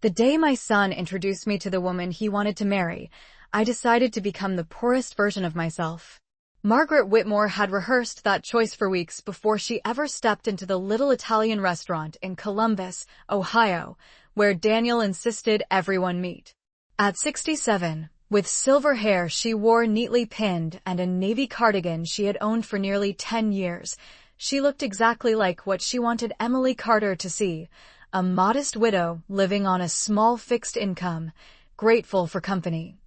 The day my son introduced me to the woman he wanted to marry, I decided to become the poorest version of myself. Margaret Whitmore had rehearsed that choice for weeks before she ever stepped into the little Italian restaurant in Columbus, Ohio, where Daniel insisted everyone meet. At 67, with silver hair she wore neatly pinned and a navy cardigan she had owned for nearly 10 years, she looked exactly like what she wanted Emily Carter to see, a modest widow living on a small fixed income, grateful for company,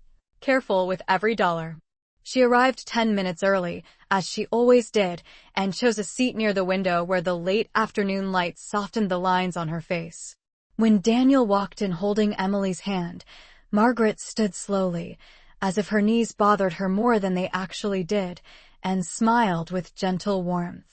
careful with every dollar. She arrived 10 minutes early, as she always did, and chose a seat near the window where the late afternoon light softened the lines on her face. When Daniel walked in holding Emily's hand, Margaret stood slowly, as if her knees bothered her more than they actually did, and smiled with gentle warmth.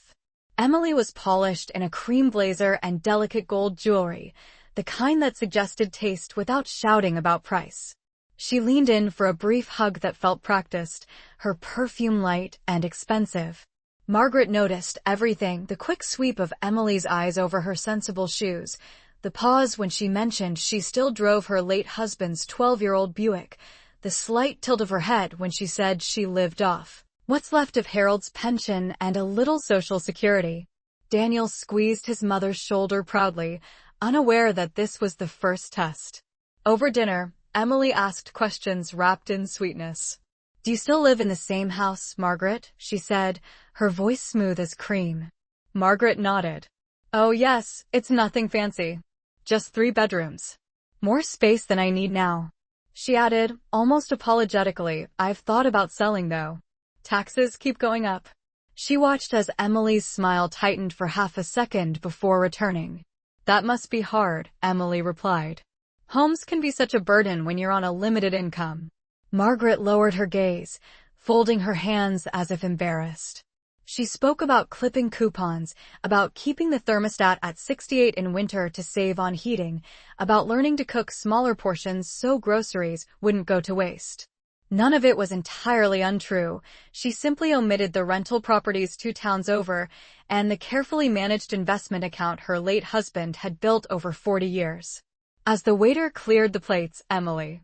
Emily was polished in a cream blazer and delicate gold jewelry, the kind that suggested taste without shouting about price. She leaned in for a brief hug that felt practiced, her perfume light and expensive. Margaret noticed everything, the quick sweep of Emily's eyes over her sensible shoes, the pause when she mentioned she still drove her late husband's 12-year-old Buick, the slight tilt of her head when she said she lived off what's left of Harold's pension and a little social security. Daniel squeezed his mother's shoulder proudly, unaware that this was the first test. Over dinner, Emily asked questions wrapped in sweetness. "Do you still live in the same house, Margaret?" she said, her voice smooth as cream. Margaret nodded. "Oh yes, it's nothing fancy. Just 3 bedrooms. More space than I need now." She added, almost apologetically, "I've thought about selling though. Taxes keep going up." She watched as Emily's smile tightened for half a second before returning. "That must be hard," Emily replied. "Homes can be such a burden when you're on a limited income." Margaret lowered her gaze, folding her hands as if embarrassed. She spoke about clipping coupons, about keeping the thermostat at 68 in winter to save on heating, about learning to cook smaller portions so groceries wouldn't go to waste. None of it was entirely untrue. She simply omitted the rental properties 2 towns over and the carefully managed investment account her late husband had built over 40 years. As the waiter cleared the plates, Emily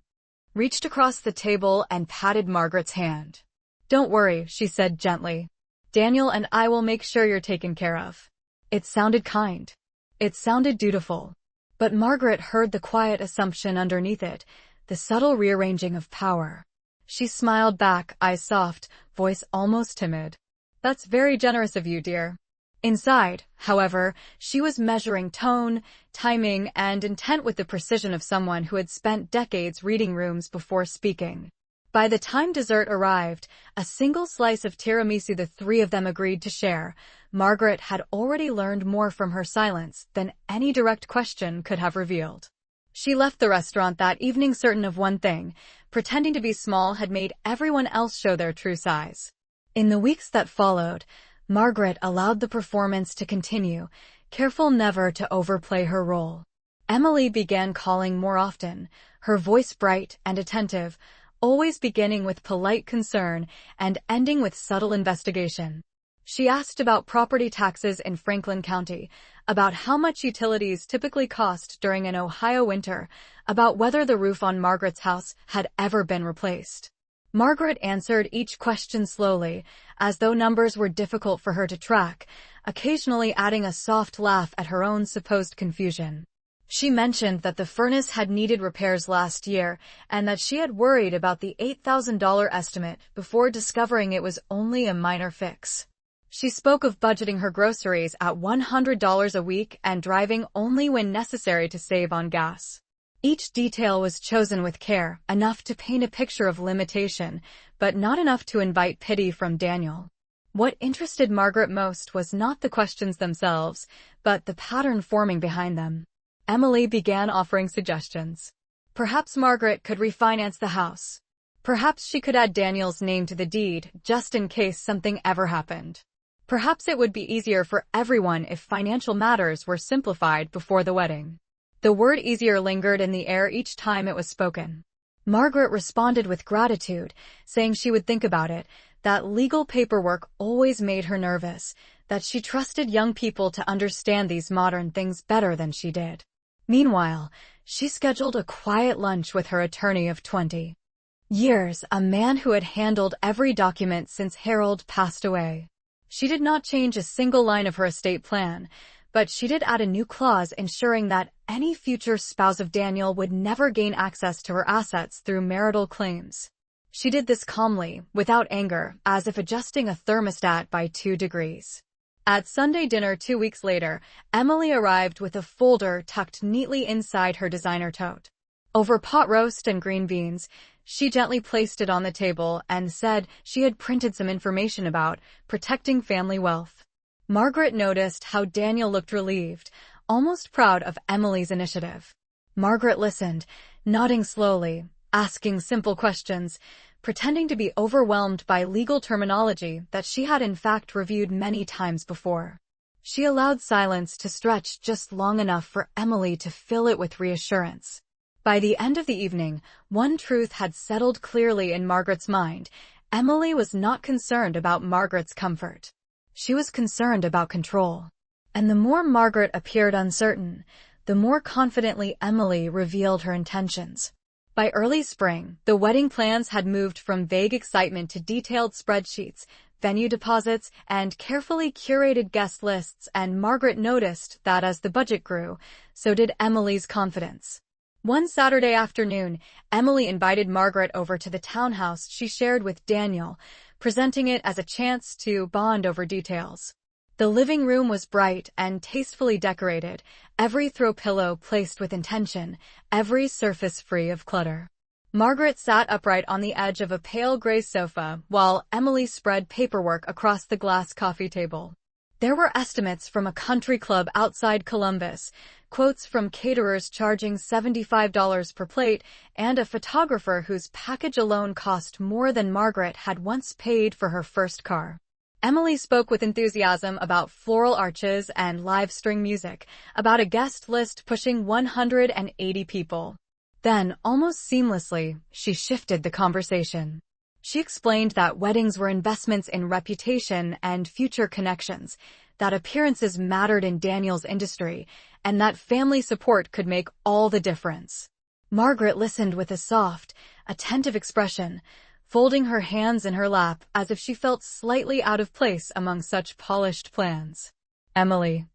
reached across the table and patted Margaret's hand. "Don't worry," she said gently. "Daniel and I will make sure you're taken care of." It sounded kind. It sounded dutiful. But Margaret heard the quiet assumption underneath it, the subtle rearranging of power. She smiled back, eyes soft, voice almost timid. "That's very generous of you, dear." Inside, however, she was measuring tone, timing, and intent with the precision of someone who had spent decades reading rooms before speaking. By the time dessert arrived, a single slice of tiramisu the 3 of them agreed to share, Margaret had already learned more from her silence than any direct question could have revealed. She left the restaurant that evening certain of one thing: pretending to be small had made everyone else show their true size. In the weeks that followed, Margaret allowed the performance to continue, careful never to overplay her role. Emily began calling more often, her voice bright and attentive, always beginning with polite concern and ending with subtle investigation. She asked about property taxes in Franklin County, about how much utilities typically cost during an Ohio winter, about whether the roof on Margaret's house had ever been replaced. Margaret answered each question slowly, as though numbers were difficult for her to track, occasionally adding a soft laugh at her own supposed confusion. She mentioned that the furnace had needed repairs last year and that she had worried about the $8,000 estimate before discovering it was only a minor fix. She spoke of budgeting her groceries at $100 a week and driving only when necessary to save on gas. Each detail was chosen with care, enough to paint a picture of limitation, but not enough to invite pity from Daniel. What interested Margaret most was not the questions themselves, but the pattern forming behind them. Emily began offering suggestions. Perhaps Margaret could refinance the house. Perhaps she could add Daniel's name to the deed, just in case something ever happened. Perhaps it would be easier for everyone if financial matters were simplified before the wedding. The word easier lingered in the air each time it was spoken. Margaret responded with gratitude, saying she would think about it, that legal paperwork always made her nervous, that she trusted young people to understand these modern things better than she did. Meanwhile, She scheduled a quiet lunch with her attorney of 20 years, a man who had handled every document since Harold passed away. She did not change a single line of her estate plan, but she did add a new clause ensuring that any future spouse of Daniel would never gain access to her assets through marital claims. She did this calmly, without anger, as if adjusting a thermostat by 2 degrees. At Sunday dinner 2 weeks later, Emily arrived with a folder tucked neatly inside her designer tote. Over pot roast and green beans, she gently placed it on the table and said she had printed some information about protecting family wealth. Margaret noticed how Daniel looked relieved, almost proud of Emily's initiative. Margaret listened, nodding slowly, asking simple questions, pretending to be overwhelmed by legal terminology that she had in fact reviewed many times before. She allowed silence to stretch just long enough for Emily to fill it with reassurance. By the end of the evening, one truth had settled clearly in Margaret's mind. Emily was not concerned about Margaret's comfort. She was concerned about control. And the more Margaret appeared uncertain, the more confidently Emily revealed her intentions. By early spring, the wedding plans had moved from vague excitement to detailed spreadsheets, venue deposits, and carefully curated guest lists, and Margaret noticed that as the budget grew, so did Emily's confidence. One Saturday afternoon, Emily invited Margaret over to the townhouse she shared with Daniel, presenting it as a chance to bond over details. The living room was bright and tastefully decorated, every throw pillow placed with intention, every surface free of clutter. Margaret sat upright on the edge of a pale gray sofa, while Emily spread paperwork across the glass coffee table. There were estimates from a country club outside Columbus, quotes from caterers charging $75 per plate, and a photographer whose package alone cost more than Margaret had once paid for her first car. Emily spoke with enthusiasm about floral arches and live string music, about a guest list pushing 180 people. Then, almost seamlessly, she shifted the conversation. She explained that weddings were investments in reputation and future connections, that appearances mattered in Daniel's industry, and that family support could make all the difference. Margaret listened with a soft, attentive expression, folding her hands in her lap as if she felt slightly out of place among such polished plans. Emily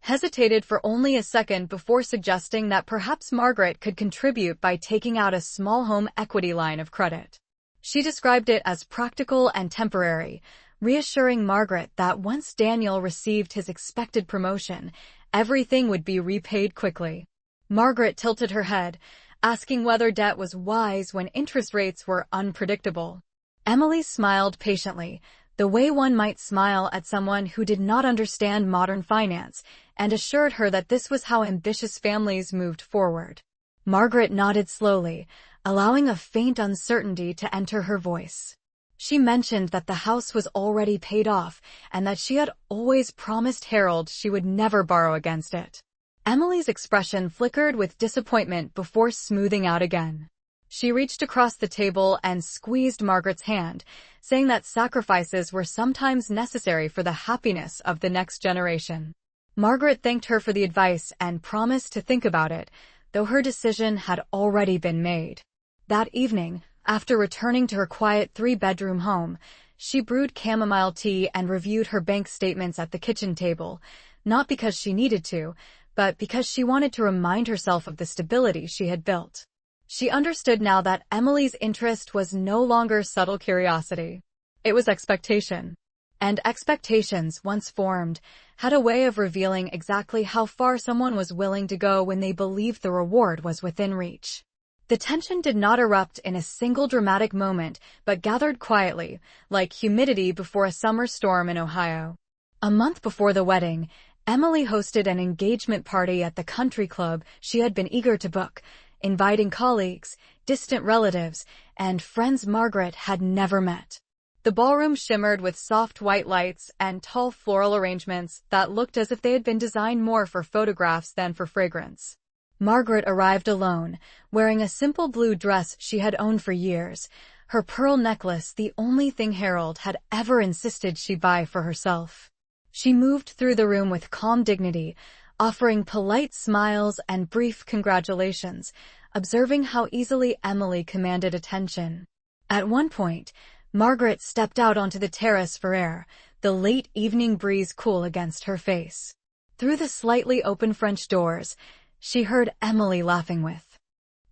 hesitated for only a second before suggesting that perhaps Margaret could contribute by taking out a small home equity line of credit. She described it as practical and temporary, reassuring Margaret that once Daniel received his expected promotion, everything would be repaid quickly. Margaret tilted her head, asking whether debt was wise when interest rates were unpredictable. Emily smiled patiently, the way one might smile at someone who did not understand modern finance, and assured her that this was how ambitious families moved forward. Margaret nodded slowly, allowing a faint uncertainty to enter her voice. She mentioned that the house was already paid off, and that she had always promised Harold she would never borrow against it. Emily's expression flickered with disappointment before smoothing out again. She reached across the table and squeezed Margaret's hand, saying that sacrifices were sometimes necessary for the happiness of the next generation. Margaret thanked her for the advice and promised to think about it, though her decision had already been made. That evening, after returning to her quiet 3-bedroom home, she brewed chamomile tea and reviewed her bank statements at the kitchen table, not because she needed to, but because she wanted to remind herself of the stability she had built. She understood now that Emily's interest was no longer subtle curiosity. It was expectation. And expectations, once formed, had a way of revealing exactly how far someone was willing to go when they believed the reward was within reach. The tension did not erupt in a single dramatic moment, but gathered quietly, like humidity before a summer storm in Ohio. A month before the wedding, Emily hosted an engagement party at the country club she had been eager to book, inviting colleagues, distant relatives, and friends Margaret had never met. The ballroom shimmered with soft white lights and tall floral arrangements that looked as if they had been designed more for photographs than for fragrance. Margaret arrived alone, wearing a simple blue dress she had owned for years, her pearl necklace the only thing Harold had ever insisted she buy for herself. She moved through the room with calm dignity, offering polite smiles and brief congratulations, observing how easily Emily commanded attention. At one point, Margaret stepped out onto the terrace for air, the late evening breeze cool against her face. Through the slightly open French doors, she heard Emily laughing with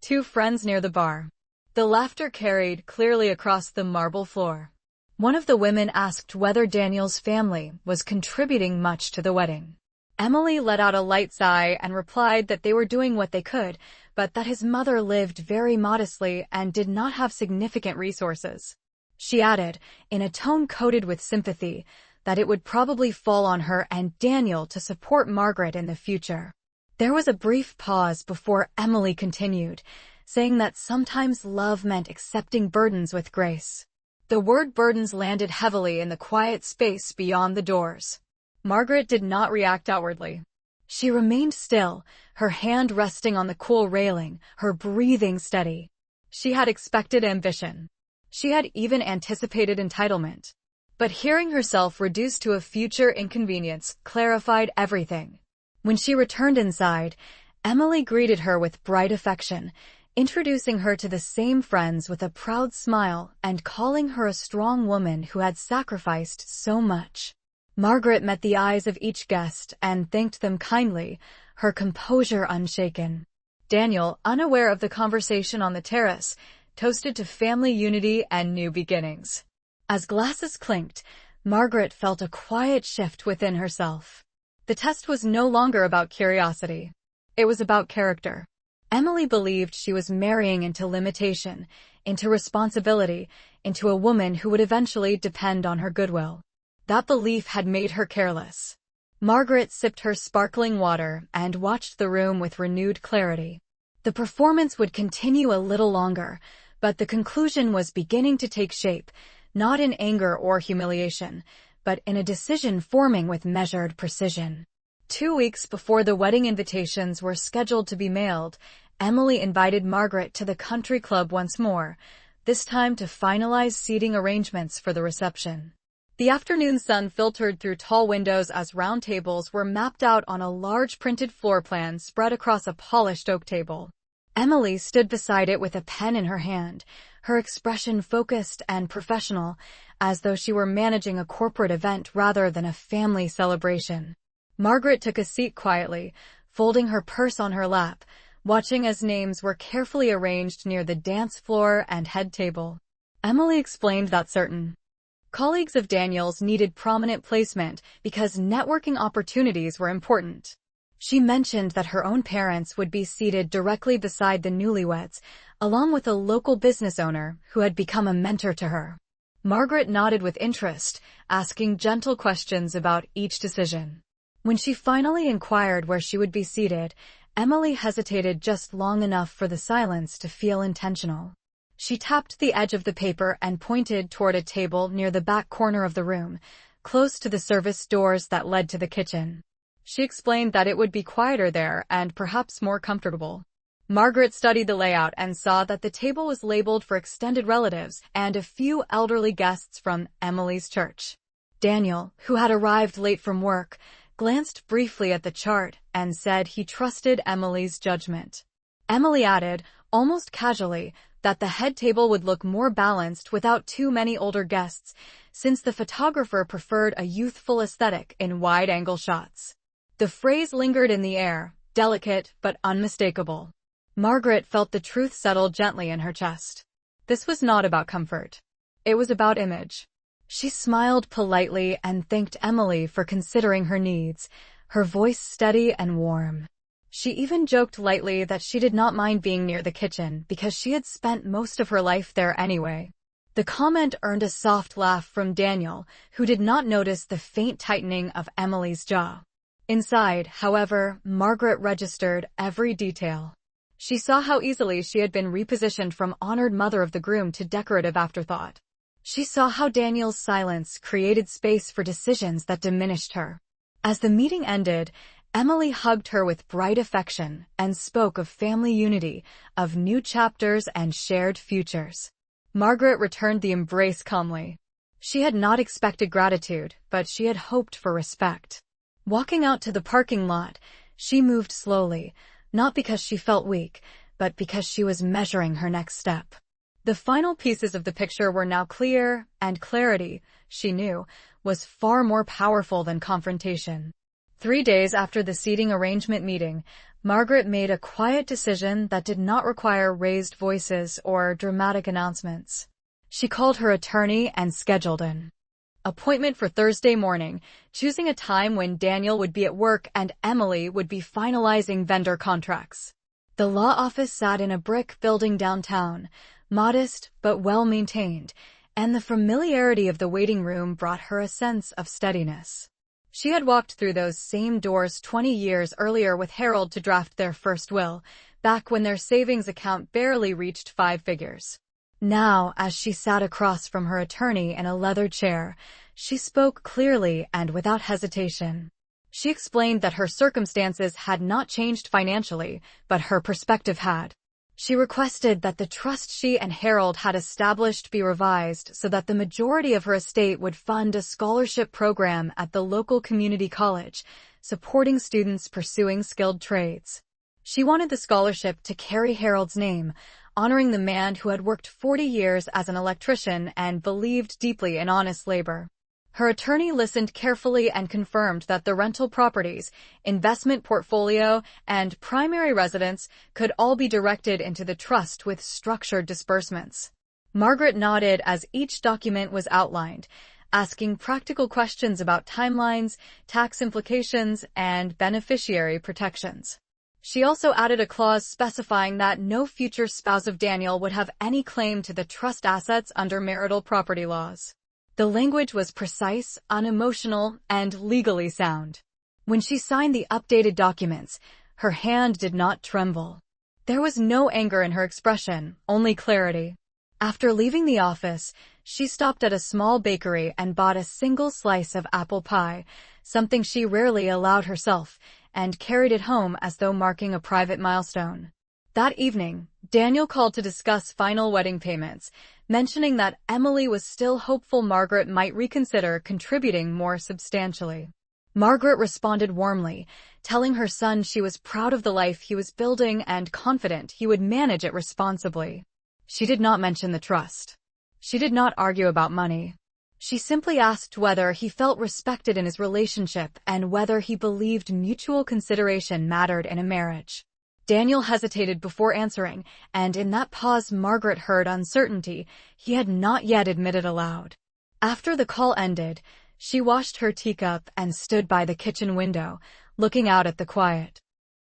two friends near the bar. The laughter carried clearly across the marble floor. One of the women asked whether Daniel's family was contributing much to the wedding. Emily let out a light sigh and replied that they were doing what they could, but that his mother lived very modestly and did not have significant resources. She added, in a tone coated with sympathy, that it would probably fall on her and Daniel to support Margaret in the future. There was a brief pause before Emily continued, saying that sometimes love meant accepting burdens with grace. The word burdens landed heavily in the quiet space beyond the doors. Margaret did not react outwardly. She remained still, her hand resting on the cool railing, her breathing steady. She had expected ambition. She had even anticipated entitlement. But hearing herself reduced to a future inconvenience clarified everything. When she returned inside, Emily greeted her with bright affection, introducing her to the same friends with a proud smile and calling her a strong woman who had sacrificed so much. Margaret met the eyes of each guest and thanked them kindly, her composure unshaken. Daniel, unaware of the conversation on the terrace, toasted to family unity and new beginnings. As glasses clinked, Margaret felt a quiet shift within herself. The test was no longer about curiosity. It was about character. Emily believed she was marrying into limitation, into responsibility, into a woman who would eventually depend on her goodwill. That belief had made her careless. Margaret sipped her sparkling water and watched the room with renewed clarity. The performance would continue a little longer, but the conclusion was beginning to take shape, not in anger or humiliation, but in a decision forming with measured precision. 2 weeks before the wedding invitations were scheduled to be mailed, Emily invited Margaret to the country club once more, this time to finalize seating arrangements for the reception. The afternoon sun filtered through tall windows as round tables were mapped out on a large printed floor plan spread across a polished oak table. Emily stood beside it with a pen in her hand, her expression focused and professional, as though she were managing a corporate event rather than a family celebration. Margaret took a seat quietly, folding her purse on her lap, watching as names were carefully arranged near the dance floor and head table. Emily explained that certain colleagues of Daniel's needed prominent placement because networking opportunities were important. She mentioned that her own parents would be seated directly beside the newlyweds, along with a local business owner who had become a mentor to her. Margaret nodded with interest, asking gentle questions about each decision. When she finally inquired where she would be seated, Emily hesitated just long enough for the silence to feel intentional. She tapped the edge of the paper and pointed toward a table near the back corner of the room, close to the service doors that led to the kitchen. She explained that it would be quieter there and perhaps more comfortable. Margaret studied the layout and saw that the table was labeled for extended relatives and a few elderly guests from Emily's church. Daniel, who had arrived late from work, glanced briefly at the chart and said he trusted Emily's judgment. Emily added, almost casually, that the head table would look more balanced without too many older guests, since the photographer preferred a youthful aesthetic in wide-angle shots. The phrase lingered in the air, delicate but unmistakable. Margaret felt the truth settle gently in her chest. This was not about comfort. It was about image. She smiled politely and thanked Emily for considering her needs, her voice steady and warm. She even joked lightly that she did not mind being near the kitchen because she had spent most of her life there anyway. The comment earned a soft laugh from Daniel, who did not notice the faint tightening of Emily's jaw. Inside, however, Margaret registered every detail. She saw how easily she had been repositioned from honored mother of the groom to decorative afterthought. She saw how Daniel's silence created space for decisions that diminished her. As the meeting ended, Emily hugged her with bright affection and spoke of family unity, of new chapters and shared futures. Margaret returned the embrace calmly. She had not expected gratitude, but she had hoped for respect. Walking out to the parking lot, She moved slowly, not because she felt weak, but because she was measuring her next step. The final pieces of the picture were now clear, and clarity, she knew, was far more powerful than confrontation. 3 days after the seating arrangement meeting, Margaret made a quiet decision that did not require raised voices or dramatic announcements. She called her attorney and scheduled an appointment for Thursday morning, choosing a time when Daniel would be at work and Emily would be finalizing vendor contracts. The law office sat in a brick building downtown, modest but well-maintained, and the familiarity of the waiting room brought her a sense of steadiness. She had walked through those same doors 20 years earlier with Harold to draft their first will, back when their savings account barely reached 5 figures. Now, as she sat across from her attorney in a leather chair, she spoke clearly and without hesitation. She explained that her circumstances had not changed financially, but her perspective had. She requested that the trust she and Harold had established be revised so that the majority of her estate would fund a scholarship program at the local community college, supporting students pursuing skilled trades. She wanted the scholarship to carry Harold's name, honoring the man who had worked 40 years as an electrician and believed deeply in honest labor. Her attorney listened carefully and confirmed that the rental properties, investment portfolio, and primary residence could all be directed into the trust with structured disbursements. Margaret nodded as each document was outlined, asking practical questions about timelines, tax implications, and beneficiary protections. She also added a clause specifying that no future spouse of Daniel would have any claim to the trust assets under marital property laws. The language was precise, unemotional, and legally sound. When she signed the updated documents, her hand did not tremble. There was no anger in her expression, only clarity. After leaving the office, she stopped at a small bakery and bought a single slice of apple pie, something she rarely allowed herself, and carried it home as though marking a private milestone. That evening, Daniel called to discuss final wedding payments, mentioning that Emily was still hopeful Margaret might reconsider contributing more substantially. Margaret responded warmly, telling her son she was proud of the life he was building and confident he would manage it responsibly. She did not mention the trust. She did not argue about money. She simply asked whether he felt respected in his relationship and whether he believed mutual consideration mattered in a marriage. Daniel hesitated before answering, and in that pause Margaret heard uncertainty he had not yet admitted aloud. After the call ended, she washed her teacup and stood by the kitchen window, looking out at the quiet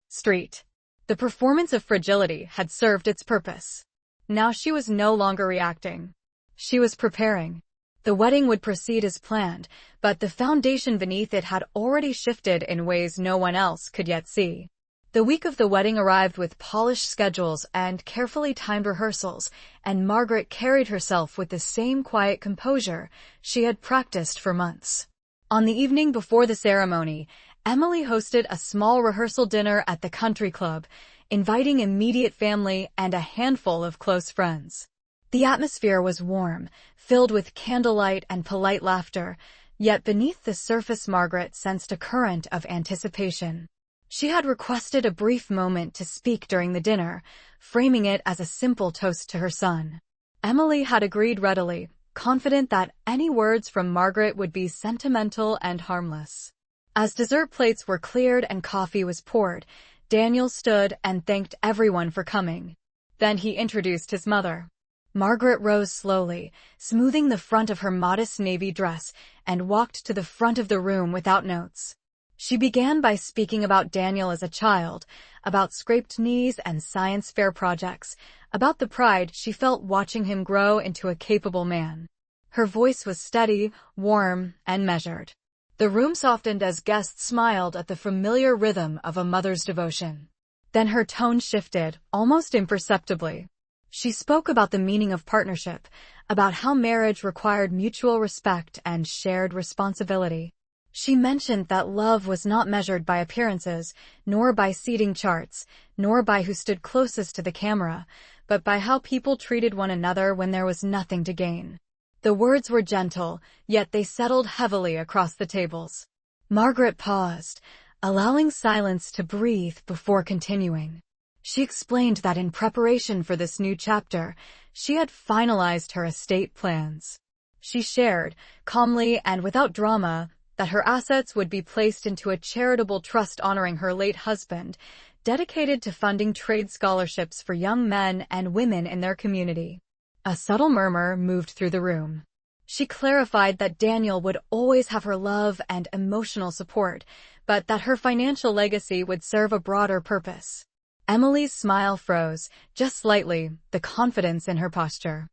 street. The performance of fragility had served its purpose. Now she was no longer reacting. She was preparing. The wedding would proceed as planned, but the foundation beneath it had already shifted in ways no one else could yet see. The week of the wedding arrived with polished schedules and carefully timed rehearsals, and Margaret carried herself with the same quiet composure she had practiced for months. On the evening before the ceremony, Emily hosted a small rehearsal dinner at the country club, inviting immediate family and a handful of close friends. The atmosphere was warm, filled with candlelight and polite laughter, yet beneath the surface Margaret sensed a current of anticipation. She had requested a brief moment to speak during the dinner, framing it as a simple toast to her son. Emily had agreed readily, confident that any words from Margaret would be sentimental and harmless. As dessert plates were cleared and coffee was poured, Daniel stood and thanked everyone for coming. Then he introduced his mother. Margaret rose slowly, smoothing the front of her modest navy dress, and walked to the front of the room without notes. She began by speaking about Daniel as a child, about scraped knees and science fair projects, about the pride she felt watching him grow into a capable man. Her voice was steady, warm, and measured. The room softened as guests smiled at the familiar rhythm of a mother's devotion. Then her tone shifted, almost imperceptibly. She spoke about the meaning of partnership, about how marriage required mutual respect and shared responsibility. She mentioned that love was not measured by appearances, nor by seating charts, nor by who stood closest to the camera, but by how people treated one another when there was nothing to gain. The words were gentle, yet they settled heavily across the tables. Margaret paused, allowing silence to breathe before continuing. She explained that in preparation for this new chapter, she had finalized her estate plans. She shared, calmly and without drama, that her assets would be placed into a charitable trust honoring her late husband, dedicated to funding trade scholarships for young men and women in their community. A subtle murmur moved through the room. She clarified that Daniel would always have her love and emotional support, but that her financial legacy would serve a broader purpose. Emily's smile froze, just slightly, the confidence in her posture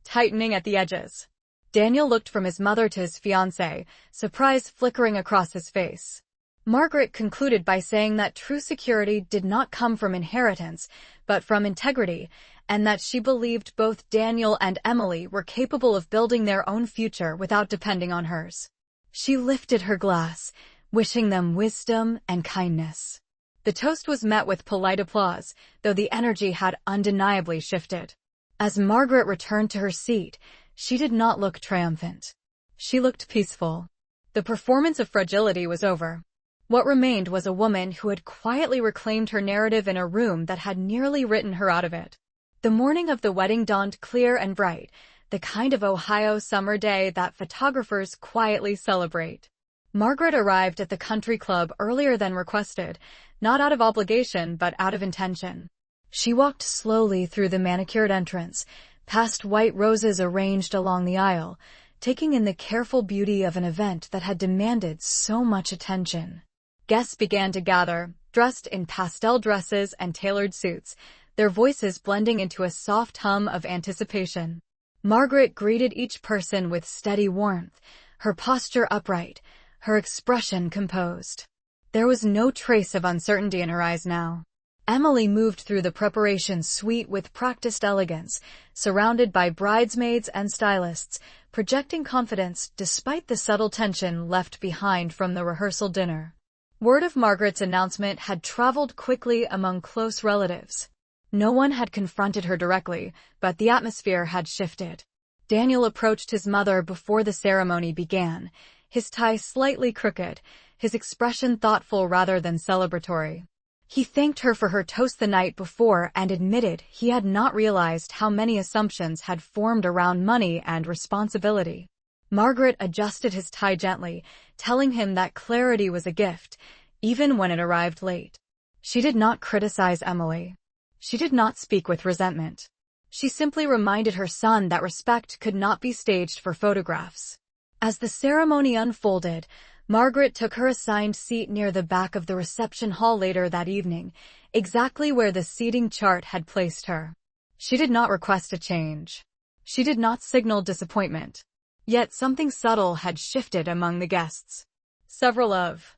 tightening at the edges. Daniel looked from his mother to his fiancé, surprise flickering across his face. Margaret concluded by saying that true security did not come from inheritance, but from integrity, and that she believed both Daniel and Emily were capable of building their own future without depending on hers. She lifted her glass, wishing them wisdom and kindness. The toast was met with polite applause, though the energy had undeniably shifted. As Margaret returned to her seat, she did not look triumphant. She looked peaceful. The performance of fragility was over. What remained was a woman who had quietly reclaimed her narrative in a room that had nearly written her out of it. The morning of the wedding dawned clear and bright, the kind of Ohio summer day that photographers quietly celebrate. Margaret arrived at the country club earlier than requested, not out of obligation but out of intention. She walked slowly through the manicured entrance, past white roses arranged along the aisle, taking in the careful beauty of an event that had demanded so much attention. Guests began to gather, dressed in pastel dresses and tailored suits, their voices blending into a soft hum of anticipation. Margaret greeted each person with steady warmth, her posture upright, her expression composed. There was no trace of uncertainty in her eyes now. Emily moved through the preparation suite with practiced elegance, surrounded by bridesmaids and stylists, projecting confidence despite the subtle tension left behind from the rehearsal dinner. Word of Margaret's announcement had traveled quickly among close relatives. No one had confronted her directly, but the atmosphere had shifted. Daniel approached his mother before the ceremony began, his tie slightly crooked, his expression thoughtful rather than celebratory. He thanked her for her toast the night before and admitted he had not realized how many assumptions had formed around money and responsibility. Margaret adjusted his tie gently, telling him that clarity was a gift, even when it arrived late. She did not criticize Emily. She did not speak with resentment. She simply reminded her son that respect could not be staged for photographs. As the ceremony unfolded, Margaret took her assigned seat near the back of the reception hall later that evening, exactly where the seating chart had placed her. She did not request a change. She did not signal disappointment. Yet something subtle had shifted among the guests. Several of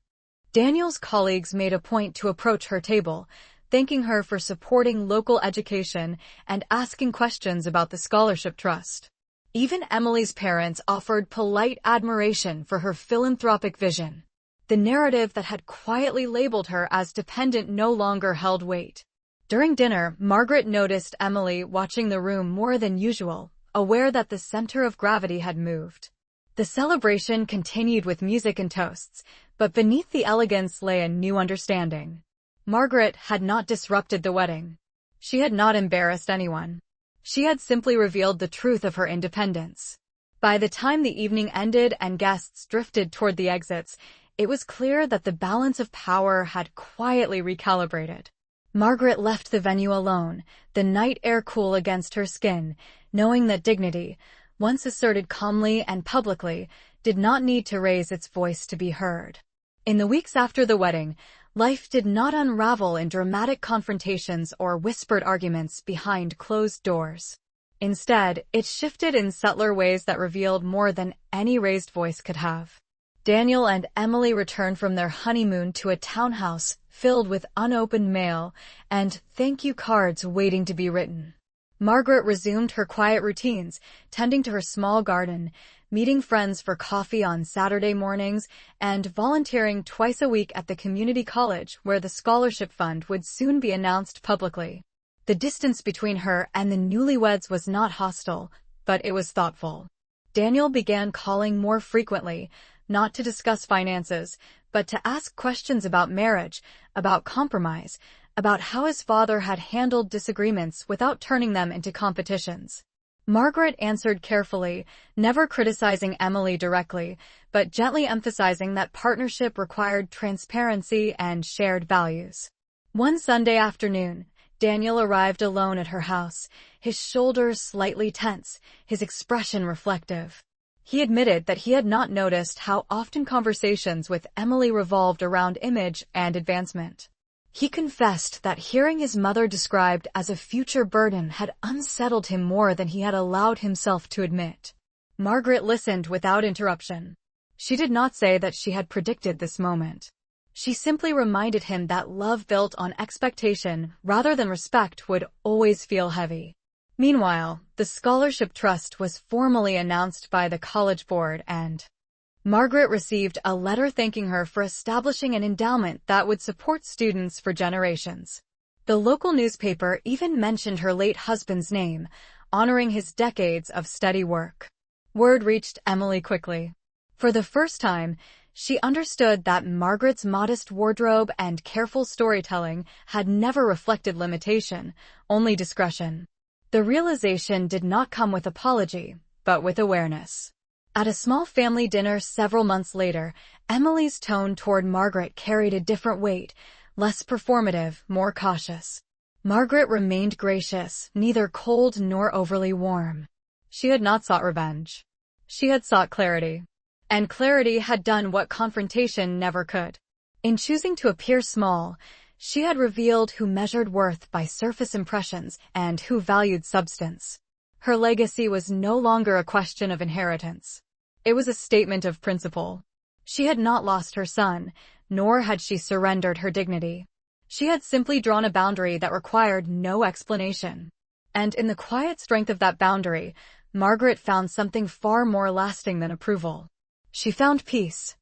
Daniel's colleagues made a point to approach her table, thanking her for supporting local education and asking questions about the scholarship trust. Even Emily's parents offered polite admiration for her philanthropic vision. The narrative that had quietly labeled her as dependent no longer held weight. During dinner, Margaret noticed Emily watching the room more than usual, aware that the center of gravity had moved. The celebration continued with music and toasts, but beneath the elegance lay a new understanding. Margaret had not disrupted the wedding. She had not embarrassed anyone. She had simply revealed the truth of her independence. By the time the evening ended and guests drifted toward the exits, it was clear that the balance of power had quietly recalibrated. Margaret left the venue alone, the night air cool against her skin, knowing that dignity, once asserted calmly and publicly, did not need to raise its voice to be heard. In the weeks after the wedding, life did not unravel in dramatic confrontations or whispered arguments behind closed doors. Instead, it shifted in subtler ways that revealed more than any raised voice could have. Daniel and Emily returned from their honeymoon to a townhouse filled with unopened mail and thank you cards waiting to be written. Margaret resumed her quiet routines, tending to her small garden, meeting friends for coffee on Saturday mornings, and volunteering twice a week at the community college where the scholarship fund would soon be announced publicly. The distance between her and the newlyweds was not hostile, but it was thoughtful. Daniel began calling more frequently, not to discuss finances, but to ask questions about marriage, about compromise, about how his father had handled disagreements without turning them into competitions. Margaret answered carefully, never criticizing Emily directly, but gently emphasizing that partnership required transparency and shared values. One Sunday afternoon, Daniel arrived alone at her house, his shoulders slightly tense, his expression reflective. He admitted that he had not noticed how often conversations with Emily revolved around image and advancement. He confessed that hearing his mother described as a future burden had unsettled him more than he had allowed himself to admit. Margaret listened without interruption. She did not say that she had predicted this moment. She simply reminded him that love built on expectation rather than respect would always feel heavy. Meanwhile, the scholarship trust was formally announced by the college board and Margaret received a letter thanking her for establishing an endowment that would support students for generations. The local newspaper even mentioned her late husband's name, honoring his decades of steady work. Word reached Emily quickly. For the first time, she understood that Margaret's modest wardrobe and careful storytelling had never reflected limitation, only discretion. The realization did not come with apology, but with awareness. At a small family dinner several months later, Emily's tone toward Margaret carried a different weight, less performative, more cautious. Margaret remained gracious, neither cold nor overly warm. She had not sought revenge. She had sought clarity. And clarity had done what confrontation never could. In choosing to appear small, she had revealed who measured worth by surface impressions and who valued substance. Her legacy was no longer a question of inheritance. It was a statement of principle. She had not lost her son, nor had she surrendered her dignity. She had simply drawn a boundary that required no explanation. And in the quiet strength of that boundary, Margaret found something far more lasting than approval. She found peace.